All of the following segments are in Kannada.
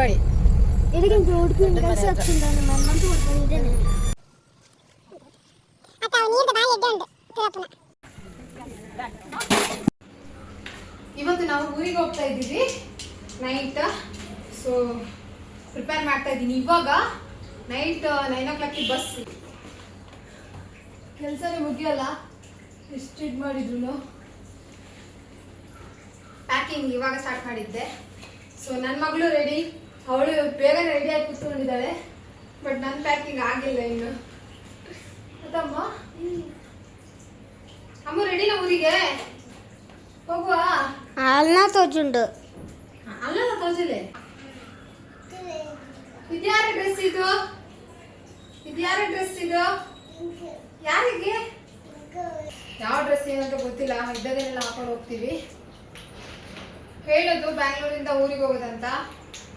ಕೂತ್ಕೊಳ್ಳಿ. ಇವತ್ತು ನಾವು ಊರಿಗೆ ಹೋಗ್ತಾ ಇದ್ದೀವಿ ನೈಟ್. ಸೊ ಪ್ರಿಪೇರ್ ಮಾಡ್ತಾ ಇದ್ದೀನಿ. ಇವಾಗ ನೈಟ್ 9 o'clock ಬಸ್. ಕೆಲಸನೇ ಮುಗಿಯಲ್ಲ ಎಷ್ಟು ಇದು ಮಾಡಿದ್ರು. ಪ್ಯಾಕಿಂಗ್ ಇವಾಗ ಸ್ಟಾರ್ಟ್ ಮಾಡಿದ್ದೆ. ಸೊ ನನ್ನ ಮಗಳು ರೆಡಿ, ಅವಳು ಬೇಗನೆ ರೆಡಿ ಆಗಿ ಕೂತ್ಕೊಂಡಿದ್ದಾಳೆ. ಬಟ್ ನನ್ನ ಪ್ಯಾಕಿಂಗ್ ಆಗಿಲ್ಲ ಇನ್ನು. ಅದಮ್ಮ ಅಮ್ಮ ರೆಡಿನಾ ಊರಿಗೆ ಹೋಗುವ? ಅಲ್ಲ ತೋಜುಂಡು ಅಲ್ಲ ತೋಜಲೆ. ಇದ್ಯಾರ ಡ್ರೆಸ್ ಇದು? ಇದ್ಯಾರ ಡ್ರೆಸ್ ಇದು? ಯಾರಿಗೆ? ಯಾವ ಡ್ರೆಸ್ ಏನಂತ ಗೊತ್ತಿಲ್ಲ. ಇದ್ದದನ್ನೆಲ್ಲ ಹಾಕೊಂಡು ಹೋಗ್ತೀವಿ. ಹೇಳೋದು ಬ್ಯಾಂಗ್ಳೂರಿಂದ ಊರಿಗೆ ಹೋಗೋದಂತ.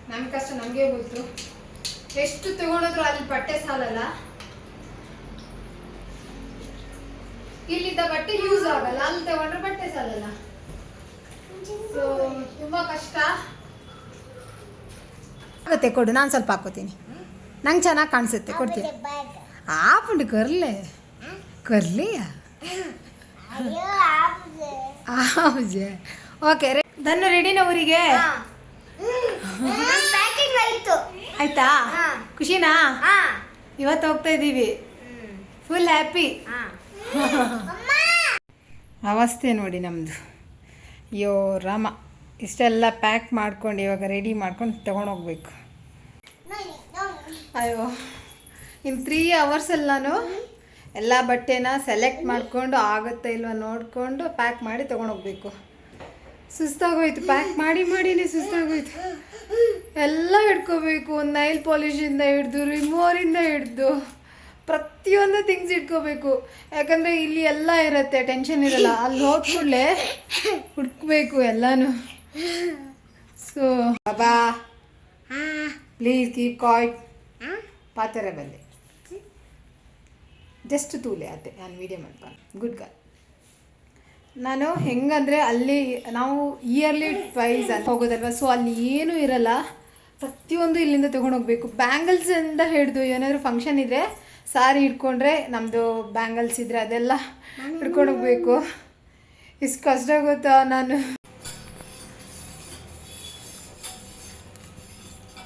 ನಮ್ಮ ಕಷ್ಟ ನಮಗೆ ಗೊತ್ತು. ಎಷ್ಟು ತಗೊಂಡಿದ್ರು ಅಲ್ಲಿ ಬಟ್ಟೆ ಸಾಲಲ್ಲ. ಇಲ್ಲಿದ್ದ ಬಟ್ಟೆ ಯೂಸ್ ಆಗಲ್ಲ, ಅಲ್ಲಿ ತಗೊಂಡ್ರೆ ಬಟ್ಟೆ ಸಾಲಲ್ಲ. ಸೊ ತುಂಬಾ ಕಷ್ಟ ಆಗುತ್ತೆ. ಕೊಡು, ನಾನು ಸ್ವಲ್ಪ ಹಾಕೋತೀನಿ. ನಂಗೆ ಚೆನ್ನಾಗಿ ಕಾಣಿಸುತ್ತೆ, ಕೊಡ್ತೀನಿ. ಆಪುಂಡು ಕರ್ಲೆ ಕರ್ಲಿ ಓಕೆ. ಧನ್ನು ರೆಡಿನ ಊರಿಗೆ? ಆಯ್ತಾ? ಖುಷಿನಾ? ಇವತ್ತು ಹೋಗ್ತಾ ಇದ್ದೀವಿ. Full happy. ಅವಸ್ಥೆ ನೋಡಿ ನಮ್ಮದು. ಅಯ್ಯೋ ರಾಮ, ಇಷ್ಟೆಲ್ಲ ಪ್ಯಾಕ್ ಮಾಡ್ಕೊಂಡು ಇವಾಗ ರೆಡಿ ಮಾಡ್ಕೊಂಡು ತೊಗೊಂಡೋಗ್ಬೇಕು. ಅಯ್ಯೋ ಇನ್ನು 3 hours ನಾನು ಎಲ್ಲ ಬಟ್ಟೆನ ಸೆಲೆಕ್ಟ್ ಮಾಡಿಕೊಂಡು ಆಗುತ್ತಾ ಇಲ್ವ ನೋಡಿಕೊಂಡು ಪ್ಯಾಕ್ ಮಾಡಿ ತೊಗೊಂಡೋಗ್ಬೇಕು. ಸುಸ್ತಾಗೋಯ್ತು, ಪ್ಯಾಕ್ ಮಾಡಿ ಮಾಡಿನೇ ಸುಸ್ತಾಗೋಯ್ತು. ಎಲ್ಲ ಹಿಡ್ಕೋಬೇಕು. ಒಂದು ನೈಲ್ ಪಾಲಿಶಿಂದ ಹಿಡ್ದು, ರಿಮೂವರಿಂದ ಹಿಡ್ದು ಪ್ರತಿಯೊಂದು ಥಿಂಗ್ಸ್ ಇಟ್ಕೋಬೇಕು. ಯಾಕಂದರೆ ಇಲ್ಲಿ ಎಲ್ಲ ಇರುತ್ತೆ, ಟೆನ್ಷನ್ ಇರಲ್ಲ. ಅಲ್ಲಿ ಹೋಗ್ಕೂಡಲೇ ಹುಡ್ಕಬೇಕು ಎಲ್ಲನೂ. ಸೊ ಬಾಬಾ ಪ್ಲೀಸ್ ಕೀಪ್ ಕಾಯ್ಟ್. ಪಾತ್ರೆ ಬಂದೆ ಜಸ್ಟ್ ತೂಲೆ ಅತ್ತೆ. ನಾನು ವೀಡಿಯೋ ಮಾಡ್ತಾನೆ. Good girl. ನಾನು ಹೆಂಗಂದರೆ ಅಲ್ಲಿ ನಾವು ಇಯರ್ಲಿ ಟ್ವೈಸ್ ಅಂತ ಹೋಗೋದಲ್ವ. ಸೊ ಅಲ್ಲಿ ಏನೂ ಇರಲ್ಲ, ಪ್ರತಿಯೊಂದು ಇಲ್ಲಿಂದ ತೊಗೊಂಡೋಗ್ಬೇಕು. ಬ್ಯಾಂಗಲ್ಸಿಂದ ಹಿಡಿದು ಏನಾದರೂ ಫಂಕ್ಷನ್ ಇದ್ದರೆ ಸಾರಿ ಹಿಡ್ಕೊಂಡ್ರೆ, ನಮ್ಮದು ಬ್ಯಾಂಗಲ್ಸ್ ಇದ್ದರೆ ಅದೆಲ್ಲ ಹಿಡ್ಕೊಂಡೋಗ್ಬೇಕು. ಇಷ್ಟು ಕಷ್ಟ ಗೊತ್ತಾ. ನಾನು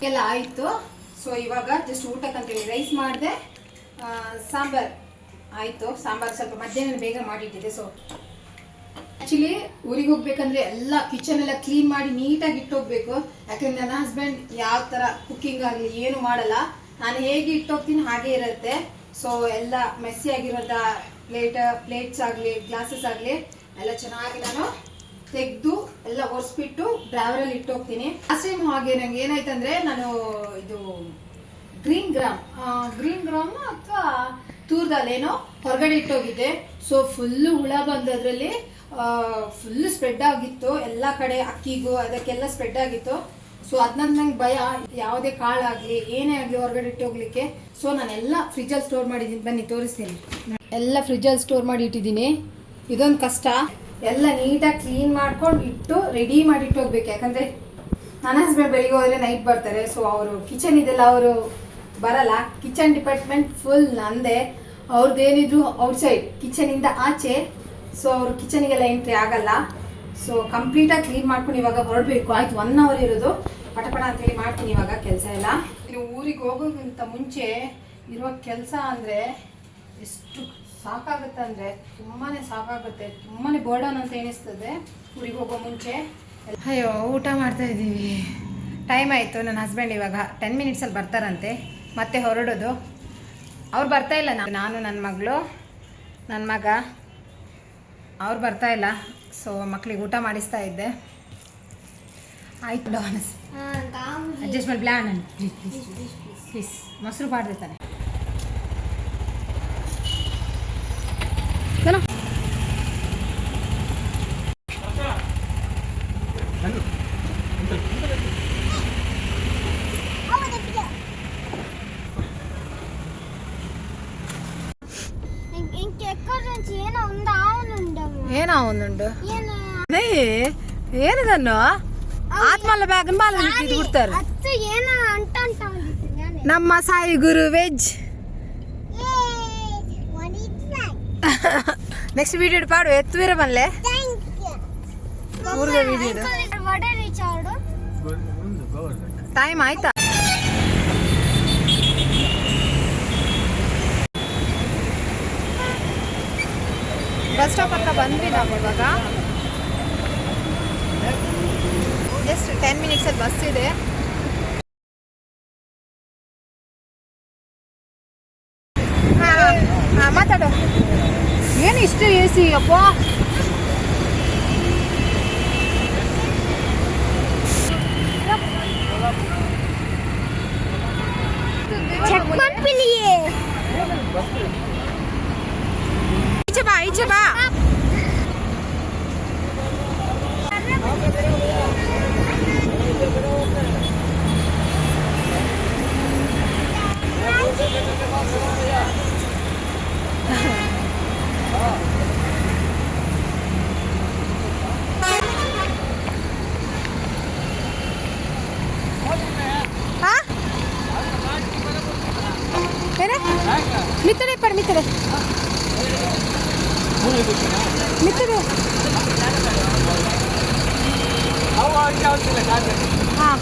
ಎಲ್ಲ ಆಯಿತು. ಸೊ ಇವಾಗ ಜಸ್ಟ್ ಊಟಕ್ಕಂತೇಳಿ ರೈಸ್ ಮಾಡಿದೆ, ಸಾಂಬಾರು ಆಯಿತು. ಸಾಂಬಾರು ಸ್ವಲ್ಪ ಮಧ್ಯಾಹ್ನ ಬೇಗ ಮಾಡಿಟ್ಟಿದ್ದೆ. ಸೊ ಆ್ಯಕ್ಚುಲಿ ಊರಿಗೆ ಹೋಗ್ಬೇಕಂದ್ರೆ ಎಲ್ಲ ಕಿಚನ್ ಎಲ್ಲ ಕ್ಲೀನ್ ಮಾಡಿ ನೀಟಾಗಿ ಇಟ್ಟೋಗ್ಬೇಕು. ಯಾಕಂದ್ರೆ ನನ್ನ ಹಸ್ಬೆಂಡ್ ಯಾವ ಥರ ಕುಕ್ಕಿಂಗ್ ಆಗಲಿ ಏನು ಮಾಡಲ್ಲ. ನಾನು ಹೇಗೆ ಇಟ್ಟೋಗ್ತೀನಿ ಹಾಗೆ ಇರುತ್ತೆ. ಸೊ ಎಲ್ಲ ಮೆಸ್ಸಿ ಆಗಿರೋಂಥ ಪ್ಲೇಟ್ಸ್ ಆಗಲಿ ಗ್ಲಾಸಸ್ ಆಗಲಿ ಎಲ್ಲ ಚೆನ್ನಾಗಿ ನಾನು ತೆಗೆದು ಎಲ್ಲ ಒರೆಸ್ಬಿಟ್ಟು ಡ್ರಾವರಲ್ಲಿ ಇಟ್ಟೋಗ್ತೀನಿ. ಲಾಸ್ಟ್ ಟೈಮ್ ಹಾಗೆ ನಂಗೆ ಏನಾಯ್ತಂದರೆ, ನಾನು ಇದು ಗ್ರೀನ್ ಗ್ರಾಮ್ ಅಥವಾ ತೂರ್ದಲ್ಲೇನೋ ಹೊರಗಡೆ ಇಟ್ಟೋಗಿದ್ದೆ. ಸೊ ಫುಲ್ಲು ಹುಳ ಬಂದು ಅದರಲ್ಲಿ ಫುಲ್ಲು ಸ್ಪ್ರೆಡ್ ಆಗಿತ್ತು ಎಲ್ಲ ಕಡೆ. ಅಕ್ಕಿಗೂ ಅದಕ್ಕೆಲ್ಲ ಸ್ಪ್ರೆಡ್ ಆಗಿತ್ತು. ಸೊ ಅದನ್ನ ನಂಗೆ ಭಯ, ಯಾವುದೇ ಕಾಳಾಗಲಿ ಏನೇ ಆಗಲಿ ಹೊರಗಡೆ ಇಟ್ಟೋಗ್ಲಿಕ್ಕೆ. ಸೊ ನಾನೆಲ್ಲ ಫ್ರಿಜ್ಜಲ್ಲಿ ಸ್ಟೋರ್ ಮಾಡಿದ್ದೀನಿ. ಬನ್ನಿ ತೋರಿಸ್ತೀನಿ. ಎಲ್ಲ ಫ್ರಿಜ್ಜಲ್ಲಿ ಸ್ಟೋರ್ ಮಾಡಿ ಇಟ್ಟಿದ್ದೀನಿ. ಇದೊಂದು ಕಷ್ಟ. ಎಲ್ಲ ನೀಟಾಗಿ ಕ್ಲೀನ್ ಮಾಡ್ಕೊಂಡು ಇಟ್ಟು ರೆಡಿ ಮಾಡಿ ಇಟ್ಟೋಗ್ಬೇಕು. ಯಾಕಂದರೆ ನನ್ನ ಹಸ್ಬೆಂಡ್ ಬೆಳಿಗ್ಗೆ ಹೋದರೆ ನೈಟ್ ಬರ್ತಾರೆ. ಸೊ ಅವರು ಕಿಚನ್ ಇದೆಲ್ಲ ಅವರು ಬರಲ್ಲ. ಕಿಚನ್ ಡಿಪಾರ್ಟ್ಮೆಂಟ್ ಫುಲ್ ನಂದೇ. ಅವ್ರದ್ದೇನಿದ್ರು ಔಟ್ಸೈಡ್ ಕಿಚನಿಂದ ಆಚೆ. ಸೊ ಅವರು ಕಿಚನಿಗೆಲ್ಲ ಎಂಟ್ರಿ ಆಗಲ್ಲ. ಸೊ ಕಂಪ್ಲೀಟಾಗಿ ಕ್ಲೀನ್ ಮಾಡ್ಕೊಂಡು ಇವಾಗ ಹೊರಡಬೇಕು. ಆಯ್ತು 1 hour ಇರೋದು. ಪಟಪಟ ಅಂತೇಳಿ ಮಾಡ್ತೀನಿ ಇವಾಗ ಕೆಲಸ ಎಲ್ಲ. ನೀವು ಊರಿಗೆ ಹೋಗೋಕ್ಕಿಂತ ಮುಂಚೆ ಇರುವ ಕೆಲಸ ಅಂದರೆ ಎಷ್ಟು ಸಾಕಾಗುತ್ತೆ ಅಂದರೆ ತುಂಬಾ ಸಾಕಾಗುತ್ತೆ. ತುಂಬಾ ಬರ್ಡನ್ ಅಂತ ಎನಿಸ್ತದೆ ಊರಿಗೆ ಹೋಗೋ ಮುಂಚೆ. ಅಯ್ಯೋ ಊಟ ಮಾಡ್ತಾ ಇದ್ದೀವಿ. ಟೈಮ್ ಆಯಿತು. ನನ್ನ ಹಸ್ಬೆಂಡ್ ಇವಾಗ 10 minutesಲ್ಲಿ ಬರ್ತಾರಂತೆ. ಮತ್ತೆ ಹೊರಡೋದು. ಅವ್ರು ಬರ್ತಾಯಿಲ್ಲ. ನಾನು ನನ್ನ ಮಗಳು ನನ್ನ ಮಗ ಅವ್ರು ಬರ್ತಾಯಿಲ್ಲ. ಸೊ ಮಕ್ಳಿಗೆ ಊಟ ಮಾಡಿಸ್ತಾ ಇದ್ದೆ. ಆಯ್ತು ಡಾನಸ್ ಅಡ್ಜಸ್ಟ್ಮೆಂಟ್ ಪ್ಲ್ಯಾನ್ ಅಂತ ಪ್ಲೀಸ್ ಮೊಸರು ಪಾಡ್ದೆ ತಾನೆ. ಏನೋ ಒಂದುಂಡು ಏನದನ್ನು ಆತ್ಮಲ್ಲ ಬ್ಯಾಗ್ ಬಾಲ ಬಿಡ್ತಾರೆ ಅತ್ತು ಏನ ಅಂಟ ಅಂಟ ಅಂದಿತ್ತು ನಮ್ಮ ಸಾಯಿ ಗುರು ವೆಜ್ ನೆಕ್ಸ್ಟ್ ವಿಡಿಯೋ ಪಾಡು ಎತ್ತುವೀರ ಬನ್ಲೆ ಊರ್ಗ ವಿಡಿಯೋ ಟೈಮ್ ಆಯ್ತಾ ಬಸ್ ಸ್ಟಾಪ್ ಹತ್ರ ಬಂದ್ವಿ ನಾವು ಇವಾಗ ಜಸ್ಟ್ 10 ಮಿನಿಟ್ಸ್ ಅಲ್ಲಿ ಬಸ್ ಇದೆ ಮಾತಾಡು ಏನು ಇಷ್ಟು ಎ ಸಿ ಅಪ್ಪ ಈಚೆ ಬಾ ಮಿತ್ತಡೆ ಪರ್ ಮಿತ್ತಡೆ ಮಿತ್ತಡೆ ಹಾಂ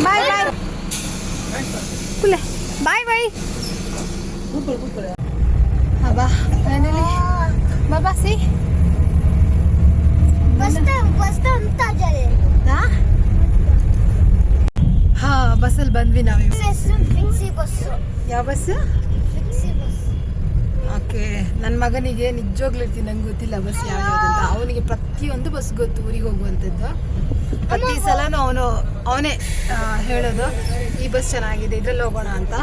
ಬಾಯ್ ಬಾಯ್ ಕುಲೆ ಬಾಯ್ ಬಾಯ್ ಬಾ ಫೈನಲಿ ಬಾಬಾ ಸಿ ಹಾ ಬಸ್ಸಲ್ಲಿ ಬಂದ್ವಿ ನಾವು ಯಾವ ಬಸ್ ಓಕೆ ನನ್ನ ಮಗನಿಗೆ ನಿಜವಾಗ್ಲೂ ಇರ್ತೀನಿ ನಂಗೆ ಗೊತ್ತಿಲ್ಲ ಬಸ್ ಯಾವ್ಯಾವ್ದಂತ ಅವನಿಗೆ ಪ್ರತಿಯೊಂದು ಬಸ್ ಗೊತ್ತು ಊರಿಗೆ ಹೋಗುವಂಥದ್ದು ಪ್ರತಿ ಸಲನೂ ಅವನೇ ಹೇಳೋದು ಈ ಬಸ್ ಚೆನ್ನಾಗಿದೆ ಇದ್ರಲ್ಲಿ ಹೋಗೋಣ ಅಂತ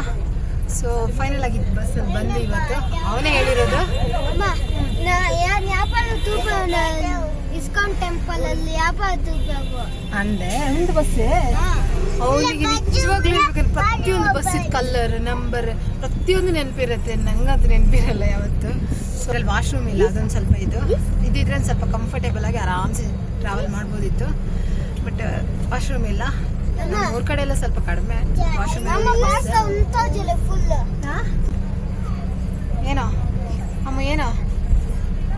ಸೊ ಫೈನಲ್ ಆಗಿದ್ದು ಬಸ್ಸಲ್ಲಿ ಬಂದು ಇವತ್ತು ಅವನೇ ಹೇಳಿರೋದು ಇಸ್ಕಾನ್ ಟೆಂಪಲ್ ಅಲ್ಲಿ ಅಂದೆ ಒಂದು ಬಸ್ಸೇ ಅವನಿಗೆ ನಿಜವಾಗ್ಲೂ ಹೇಳ್ಬೇಕಂದ್ರೆ ಪ್ರತಿಯೊಂದು ಬಸ್ಸಿದ ಕಲರ್ ನಂಬರ್ ಪ್ರತಿಯೊಂದು ನೆನಪಿರುತ್ತೆ ನಂಗಂತೂ ನೆನಪಿರಲ್ಲ ಯಾವತ್ತು ಸೊ ಅಲ್ಲಿ ವಾಶ್ರೂಮ್ ಇಲ್ಲ ಅದೊಂದು ಸ್ವಲ್ಪ ಇದಿದ್ರೆ ಒಂದು ಸ್ವಲ್ಪ ಕಂಫರ್ಟೇಬಲ್ ಆಗಿ ಆರಾಮ್ಸೆ ಟ್ರಾವೆಲ್ ಮಾಡ್ಬೋದಿತ್ತು ಬಟ್ ವಾಶ್ರೂಮ್ ಇಲ್ಲ ಊರ್ ಕಡೆ ಎಲ್ಲ ಸ್ವಲ್ಪ ಕಡಿಮೆ ವಾಶ್ರೂಮ್ ಏನೋ ಅಮ್ಮ ಏನೋ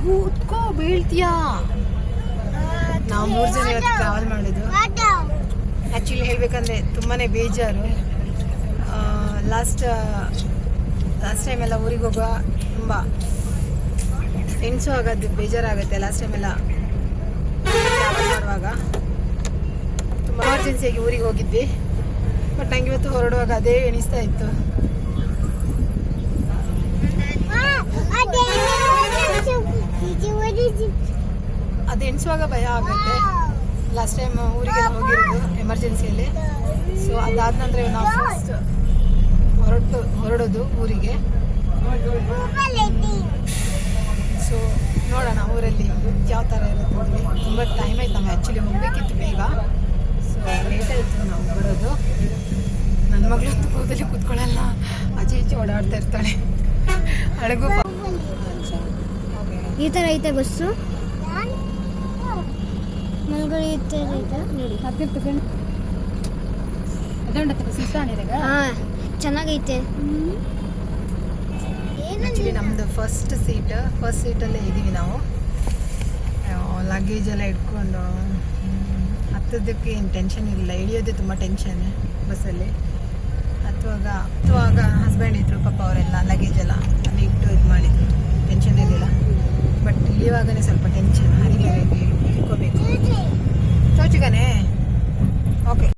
ಕೂತ್ಕೋ ಬೀಳ್ತೀಯಾ ನಾವು 3 ಜನ ಇವತ್ತು ಟ್ರಾವೆಲ್ ಮಾಡೋದು ಆ್ಯಕ್ಚುಲಿ ಹೇಳ್ಬೇಕಂದ್ರೆ ತುಂಬಾ ಬೇಜಾರು ಲಾಸ್ಟ್ ಟೈಮ್ ಎಲ್ಲ ಊರಿಗೆ ಹೋಗುವ ತುಂಬ ಫ್ರೆಂಡ್ಸು ಆಗೋದು ಬೇಜಾರಾಗುತ್ತೆ ಲಾಸ್ಟ್ ಟೈಮ್ ಎಲ್ಲ ಟ್ರಾವೆಲ್ ಮಾಡುವಾಗ ತುಂಬ ಎಮರ್ಜೆನ್ಸಿಯಾಗಿ ಊರಿಗೆ ಹೋಗಿದ್ವಿ ಬಟ್ ನಂಗೆ ಇವತ್ತು ಹೊರಡುವಾಗ ಅದೇ ಎಣಿಸ್ತಾ ಇತ್ತು ಅದು ಎಣಿಸುವಾಗ ಭಯ ಆಗುತ್ತೆ ಲಾಸ್ಟ್ ಟೈಮ್ ಊರಿಗೆಲ್ಲ ಹೋಗಿರೋದು ಎಮರ್ಜೆನ್ಸಿಯಲ್ಲಿ ಸೊ ಅದಾದ ನಂತರ ನಾವು ಫಸ್ಟ್ ಹೊರಡೋದು ಊರಿಗೆ ಸೊ ನೋಡೋಣ ಊರಲ್ಲಿ ಯಾವ ಥರ ಇರುತ್ತೆ ತುಂಬ ಟೈಮ್ ಆಯ್ತು ನಮ್ಗೆ ಆ್ಯಕ್ಚುಲಿ ಹೋಗ್ಬೇಕಿತ್ತು ಬೇಗ ಸೊ ಲೇಟ್ ಆಯಿತು ನಾವು ಬರೋದು ನನ್ನ ಮಗಳು ಕೂದಲಿ ಕೂತ್ಕೊಳ್ಳಲ್ಲ ಆಚೆ ಈಚೆ ಓಡಾಡ್ತಾ ಇರ್ತಾಳೆ ಅಡಗು ಈ ಥರ ಐತೆ ಬಸ್ಸು ಮಲ್ಗಡೆ ನೋಡಿ ಹತ್ತಿರ್ತು ಫ್ರೆಂಡ್ ಅದೊಂಡತ್ತೆ ಬಸ್ ಇಷ್ಟ ಹಾಂ ಚೆನ್ನಾಗೈತೆ ಆ್ಯಕ್ಚುಲಿ ನಮ್ಮದು ಫಸ್ಟ್ ಸೀಟಲ್ಲೇ ಇದ್ದೀವಿ ನಾವು ಲಗೇಜ್ ಎಲ್ಲ ಇಟ್ಕೊಂಡು ಹತ್ತೋದಕ್ಕೆ ಏನು ಟೆನ್ಷನ್ ಇಲ್ಲ ಇಳಿಯೋದೇ ತುಂಬ ಟೆನ್ಷನ್ ಬಸ್ಸಲ್ಲಿ ಹತ್ತುವಾಗ ಹಸ್ಬೆಂಡ್ ಇದ್ರು ಪಾಪ ಅವರೆಲ್ಲ ಲಗೇಜ್ ಎಲ್ಲ ಅಲ್ಲಿ ಇಟ್ಟು ಇದು ಮಾಡಿದ್ರು ಟೆನ್ಷನ್ ಇರಲಿಲ್ಲ ಬಟ್ ಇಳಿಯುವಾಗಲೇ ಸ್ವಲ್ಪ ಟೆನ್ಷನ್ ಹರಿಗೆ ಇಟ್ಕೋಬೇಕು ಚೌಚಿಗನೇ ಓಕೆ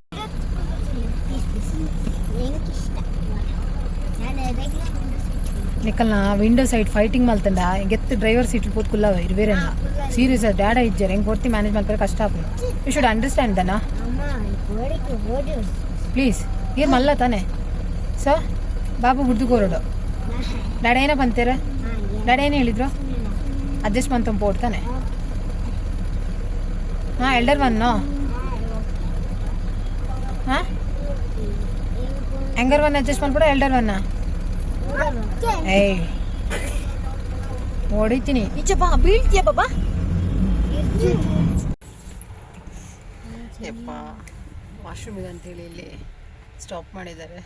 ನಿಕ್ಕಲ್ನ ವಿಂಡೋ ಸೈಡ್ ಫೈಟಿಂಗ್ ಮಲ್ತಂಡ ಗೆತ್ತು ಡ್ರೈವರ್ ಸೀಟ್ ಕೂತ್ಕುಲ್ಲ ಇರುವೇರೇನ ಸೀರಿಯಸ್ ಡ್ಯಾಡ ಇಜ್ಜಾರೆ ಹೆಂಗೆ ಕೊಡ್ತಿ ಮ್ಯಾನೇಜ್ ಮಾಡ್ತಾರೆ ಕಷ್ಟ ಆಗ್ಬೋದು ಯು ಶುಡ್ ಅಂಡರ್ಸ್ಟ್ಯಾಂಡ್ ದನ ಪ್ಲೀಸ್ ಏನು ಮಲ್ಲ ತಾನೆ ಸೊ ಬಾಬು ಹುಡ್ದು ಹೊರಡು ಡ್ಯಾಡ ಏನಪ್ಪ ಅಂತೀರ ಡ್ಯಾಡ ಏನು ಹೇಳಿದ್ರು ಅಡ್ಜಸ್ಟ್ ಮಾಡ್ತಂಪ ಓಡ್ತಾನೆ ಹಾಂ ಎಲ್ಡರ್ ಒನ್ನು ಹಾಂ ಹೆಂಗರ್ ಒನ್ ಅಡ್ಜಸ್ಟ್ ಮಾಡ್ಬಿಡ ಎಲ್ಡರ್ ಒನ್ನ ಏಯ್ ಹೊಡಿತೀನಿ ಈಚೆ ಬಾ ಬೀಳ್ತೀಯ ಬಾಬಾ ಯಪ್ಪ ವಾಶ್ರೂಮಿಗೆ ಅಂತೇಳಿ ಇಲ್ಲಿ ಸ್ಟಾಪ್ ಮಾಡಿದ್ದಾರೆ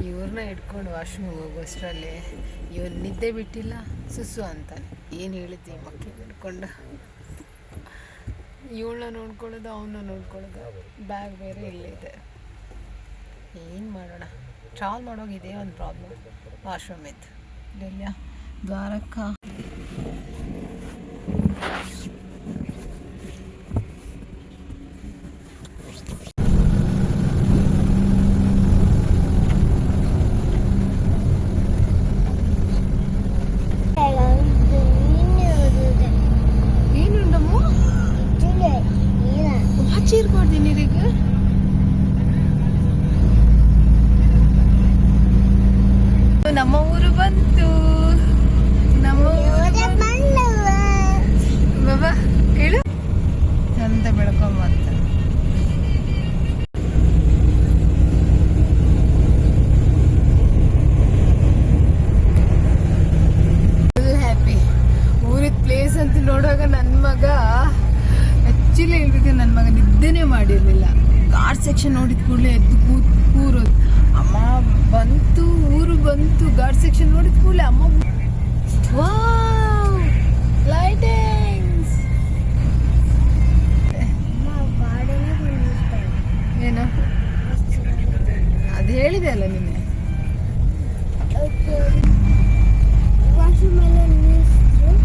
ಇವ್ರನ್ನ ಇಟ್ಕೊಂಡು ವಾಶ್ರೂಮಿಗೆ ಹೋಗೋಷ್ಟರಲ್ಲಿ ಇವ್ರು ನಿದ್ದೆ ಬಿಟ್ಟಿಲ್ಲ ಸುಸು ಅಂತ ಏನು ಹೇಳಿದ್ವಿ ಮಕ್ಕಳು ಹಿಡ್ಕೊಂಡು ಇವಳನ್ನ ನೋಡ್ಕೊಳ್ಳೋದು ಅವನ್ನ ನೋಡ್ಕೊಳ್ಳೋದು ಬ್ಯಾಗ್ ಬೇರೆ ಇಲ್ಲಿದೆ ಏನು ಮಾಡೋಣ ಟ್ರಾವೆಲ್ ಮಾಡೋಕೆ ಇದೇ ಒಂದು ಪ್ರಾಬ್ಲಮ್ ವಾಶ್ರೂಮ್ ಇತ್ತು ಇಲ್ಲೆಲ್ಲ ದ್ವಾರಕ್ಕ ಚೀರ್ಕೊಡ್ದಿ ನೀರಿಗೆ ನಮ್ಮ ಊರು ಬಂತು ನಮ್ಮ ಬಾಬಾ ಹೇಳು ಚಂದ ಬೆಳ್ಕೊಂಬಂತ ಫುಲ್ ಹ್ಯಾಪಿ ಊರಿದ ಪ್ಲೇಸ್ ಅಂತ ನೋಡುವಾಗ ನನ್ನ ಮಗ ಆ್ಯಕ್ಚುಲಿ ಹೇಳ್ಬೇಕು ನನ್ನ ಮಗ ನಿದ್ದೆನೇ ಮಾಡಿರಲಿಲ್ಲ ಘಾಟ್ ಸೆಕ್ಷನ್ ನೋಡಿದ ಕೂಡಲೇ ಎದ್ದು ಕೂರೋದು ಅಮ್ಮ ಬಂತು ಊರು ಬಂತು ಘಾಟ್ ಸೆಕ್ಷನ್ ನೋಡಿದ ಕೂಡಲೇ ಅಮ್ಮ ವಾವ್ ಲೈಟಿಂಗ್ಸ್ ಏನು ಅದು ಹೇಳಿದೆ ಅಲ್ಲ ನಿನ್ನೆ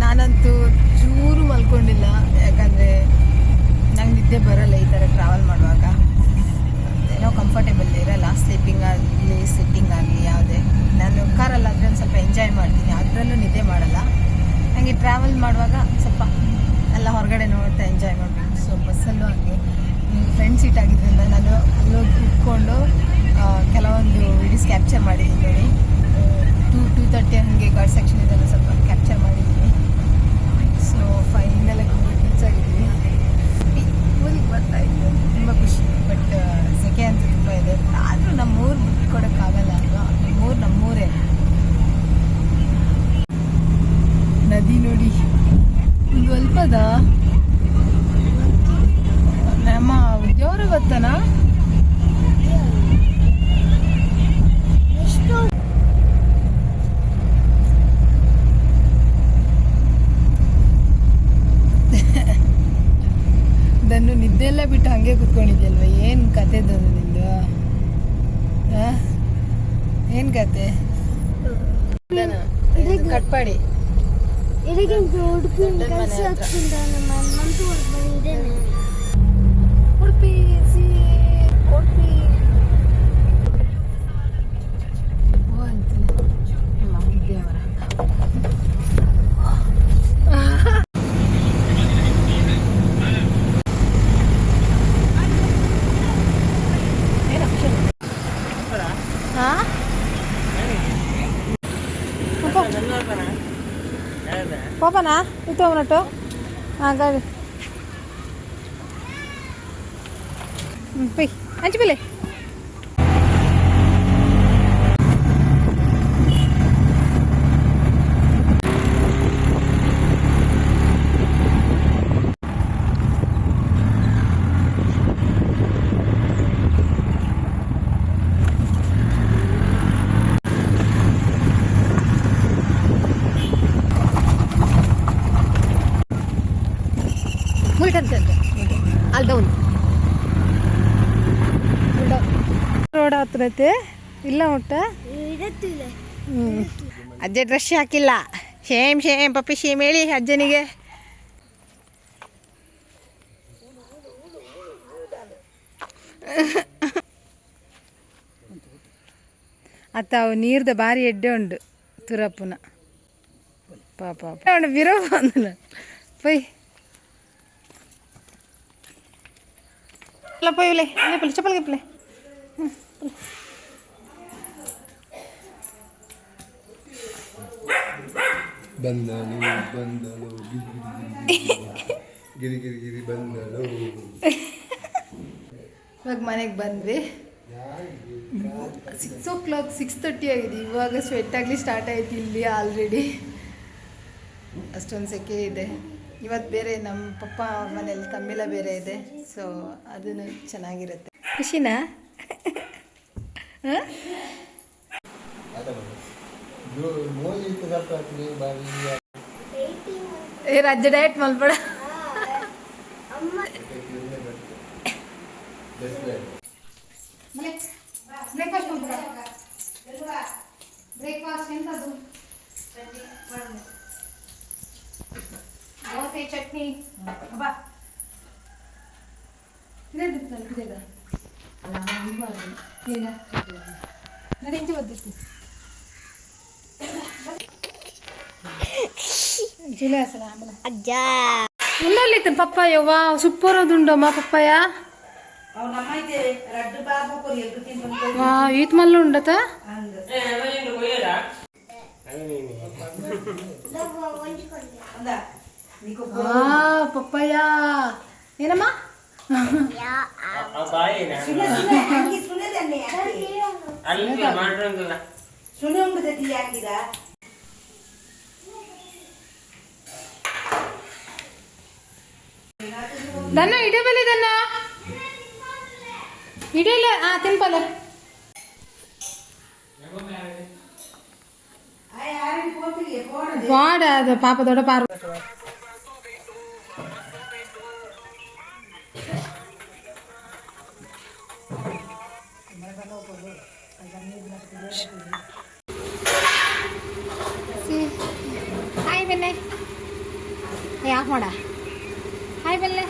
ನಾನಂತೂ ಚೂರು ಮಲ್ಕೊಂಡಿಲ್ಲ ಯಾಕಂದರೆ ನಂಗೆ ನಿದ್ದೆ ಬರಲ್ಲ ಈ ಥರ ಟ್ರಾವೆಲ್ ಮಾಡುವಾಗ ಏನೋ ಕಂಫರ್ಟೇಬಲ್ ಇರಲ್ಲ ಸ್ಲೀಪಿಂಗ್ ಆಗಲಿ ಸಿಟ್ಟಿಂಗ್ ಆಗಲಿ ಯಾವುದೇ ನಾನು ಕಾರಲ್ಲಿ ಆದರೆ ಒಂದು ಸ್ವಲ್ಪ ಎಂಜಾಯ್ ಮಾಡ್ತೀನಿ ಅದರಲ್ಲೂ ನಿದ್ದೆ ಮಾಡಲ್ಲ ನನಗೆ ಟ್ರಾವೆಲ್ ಮಾಡುವಾಗ ಸ್ವಲ್ಪ ಎಲ್ಲ ಹೊರಗಡೆ ನೋಡ್ತಾ ಎಂಜಾಯ್ ಮಾಡಬೇಕು ಸೊ ಬಸ್ಸಲ್ಲೂ ಹಾಗೆ ಫ್ರಂಟ್ ಸೀಟ್ ಆಗಿದ್ದರಿಂದ ನಾನು ಅಲ್ಲೋಗಿ ಕೂತ್ಕೊಂಡು ಕೆಲವೊಂದು ವಿಡಿಯೋಸ್ ಕ್ಯಾಪ್ಚರ್ ಮಾಡಿದ್ದೀನಿ ನೋಡಿ 2:30 ಹಾಗೆ ಗಾರ್ಡ್ ಸೆಕ್ಷನ್ ಇದೆಲ್ಲ ಸ್ವಲ್ಪ ಕ್ಯಾಪ್ಚರ್ ಮಾಡಿದ್ದೀನಿ ಸೊ ಫೈನಲಾಗಿ ರೀಚ್ ಆಗಿದ್ವಿ ಊರಿಗೆ ಬರ್ತಾ ಇತ್ತು ತುಂಬ ಖುಷಿ ಬಟ್ ಸೆಕೆ ಅಂತ ತುಂಬ ಇದೆ ಆದರೂ ನಮ್ಮೂರು ಬಿಟ್ಕೊಡೋಕ್ಕಾಗಲ್ಲ ಅಲ್ವಾ ನಮ್ಮೂರೇ ನದಿ ನೋಡಿ ಒಂದು ಸ್ವಲ್ಪದ ನಮ್ಮ ಉದ್ಯೋಗ ಗೊತ್ತನಾ ದನ್ನು ನಿದ್ದೆಲ್ಲ ಬಿಟ್ಟು ಹಾಗೆ ಕುತ್ಕೊಂಡಿದ್ಯಲ್ವ ಏನು ಕತೆ ದನ್ನು ನಿಂದು ಏನು ಕತೆ ಕಟ್ಪಾಡಿ ಉಡುಪಿ ಉಡುಪಿ ದೇವರ పోపనా ఇతో ఉన్నట్టు గాడి పోయి అంచి పిల్లే ಅಲ್ಲಿ ಡೌನ್ ರೋಡ್ ಹತ್ರ ಐತೆ ಇಲ್ಲ ಒಟ್ಟ ಅಜ್ಜ ಡ್ರೆಸ್ ಹಾಕಿಲ್ಲ ಶೇಮ್ ಪಪ್ಪಿ ಶೇಮ್ ಹೇಳಿ ಅಜ್ಜನಿಗೆ ಅತ್ತ ಅವು ನೀರ್ದ ಭಾರಿ ಎಡ್ಡೆ ಉಂಡು ತುರಪ್ಪನ ಪಾಪ ವಿರೋ ಬಂದಲ್ಲ ಪೈ పోయి పిల్ల చెప్పలకి పిల్ల ಬಂದಳು ಗಿರಿ ಗಿರಿ ಗಿರಿ ಬಂದಳು ಇವಾಗ ಮನೆಗೆ ಬಂದ್ವಿ 6 o'clock 6:30 ಆಗಿದೆ. ಇವಾಗ ಸ್ವೆಟ್ ಆಗಲಿ ಸ್ಟಾರ್ಟ್ ಆಯ್ತು ಇಲ್ಲಿ ಆಲ್ರೆಡಿ. ಅಷ್ಟೊಂದು ಸೆಕೆ ಇದೆ. ಇವತ್ತು ಬೇರೆ ನಮ್ಮ ಪಪ್ಪ ಮನೇಲಿ ತಮ್ಮಿಲ ಬೇರೆ ಇದೆ, ಸೊ ಅದನ್ನು ಚೆನ್ನಾಗಿರುತ್ತೆ. ಖುಷಿನಾ? ಏ ರಾಜ್ಯ ಡಯಟ್ ಮಲ್ಬೇಡ. ಬ್ರೇಕ್ಫಾಸ್ಟ್ ಎಂತದು? ದೋಸೆ ಚಟ್ನಿ ಬಾ ಇದೇಗ ಅಲ್ಲ ಈಗ ನಡಿ ಇಂಚೆ ಬದ್ದಿತ್ತು ಜಿಲೆ ಅಸಲ ಆಮೇಲೆ ಅಜ್ಜ ಉಳ್ಳಲ್ಲಿತ್ತು ಪಪ್ಪಾಯ. ವಾ ಸೂಪರ್ ಅದುಂಡಮ್ಮ ಪಪ್ಪಾಯ. వా ఈత మళ్ళీ ఉండత పప్పాయ ಏನಮ್ಮ ದನ್ನ ಇಡಬಲ್ಲಿ ದನ್ನ ಇಡೀಲ ತಿನ್ಪಲ್ಲ ವಾಡ ಅದು ಪಾಪ ದೊಡ್ಡ ಪಾರು ಹಾಯ್ ಬೆನ್ನೆ ಯಾಕೆ ಮಾಡ ಹಾಯ್ ಬೆಲ್ಲೆ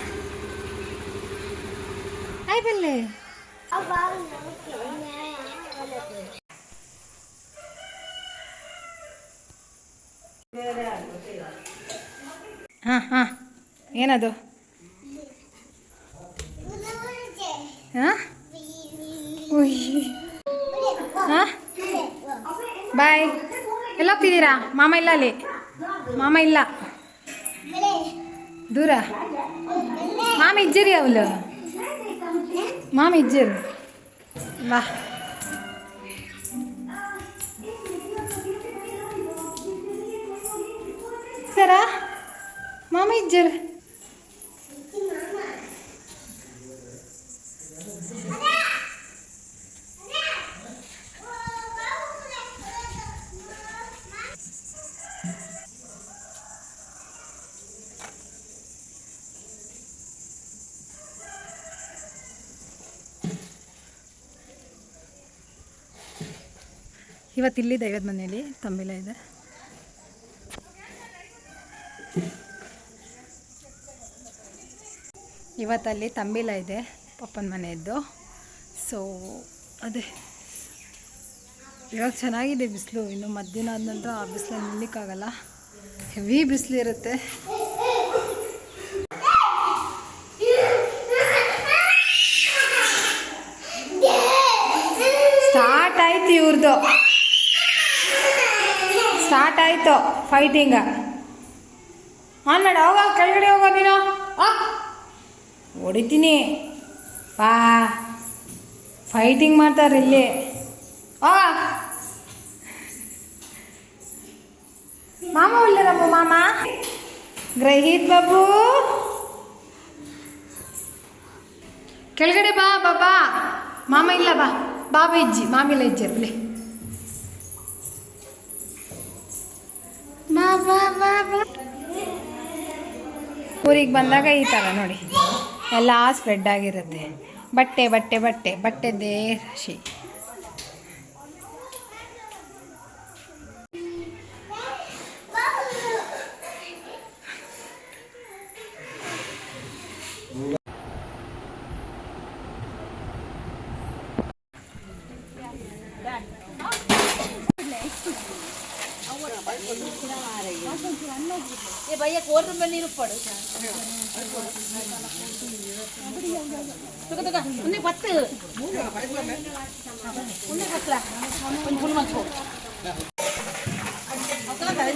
ಹಾಯ್ ಬೆಲ್ಲೆ ಹಾಂ ಹಾಂ ಏನದು ಹಾಂ ಹಾಂ ಬಾಯ್ ಎಲ್ಲ ಹೋಗ್ತಿದ್ದೀರಾ? ಮಾಮ ಇಲ್ಲ ಅಲ್ಲಿ, ಮಾಮ ಇಲ್ಲ, ದೂರ. ಮಾಮ ಇಜ್ಜರಿ ಅವಳು, ಮಾಮ ಇಜ್ಜರು ಬಾ. ಸರ ಮಾಮ ಇಜ್ಜರು ಇವತ್ತು ಇಲ್ಲಿ ದೈವದ ಮನೆಯಲ್ಲಿ ತಂಬಿಲ ಇದೆ. ಇವತ್ತಲ್ಲಿ ತಂಬಿಲ ಇದೆ ಪಪ್ಪನ ಮನೆಯದ್ದು. ಸೊ ಅದೇ ಇವಾಗ ಚೆನ್ನಾಗಿದೆ ಬಿಸಿಲು. ಇನ್ನು ಮಧ್ಯಾಹ್ನ ಆದ ನಂತರ ಆ ಬಿಸಿಲಲ್ಲಿ ನಿಲ್ಲಕ್ಕಾಗಲ್ಲ, ಹೆವಿ ಬಿಸಿಲು ಇರುತ್ತೆ. ಸ್ಟಾರ್ಟ್ ಆಯ್ತು ಇವ್ರದ್ದು, ಸ್ಟಾರ್ಟ್ ಆಯಿತು ಫೈಟಿಂಗ. ಆನ್ ಮಾಡ, ಹೋಗ ಕೆಳಗಡೆ ಹೋಗೋ ನೀನು, ಹೊಡಿತೀನಿ ಬಾ. ಫೈಟಿಂಗ್ ಮಾಡ್ತಾರೆ ಇಲ್ಲಿ. ಮಾಮ ಒಳ್ಳೆರಮ್ಮ, ಮಾಮ ಗ್ರಹೀತ್ ಬಾಬು ಕೆಳಗಡೆ ಬಾ ಬಾ ಬಾ. ಮಾಮ ಇಲ್ಲ ಬಾ, ಬಾಬಾ ಇಜ್ಜಿ ಮಾಮಿಲ್ಲ ಇಜ್ಜಿರ್ಲಿ. ಬಾ ಬಾ ಬಾ ಬಾ. ಊರಿಗೆ ಬಂದಾಗ ಈ ಥರ ನೋಡಿ ಎಲ್ಲ ಸ್ಪ್ರೆಡ್ ಆಗಿರುತ್ತೆ. ಬಟ್ಟೆ ಬಟ್ಟೆ ಬಟ್ಟೆ ಬಟ್ಟೆದೇ ರಾಶಿ. ये भैया कोर्ट में नहीं रुक पड़ो तो उन्हें पत्ते उन्हें पत्ला उन फूल मत छोड़ अकला करें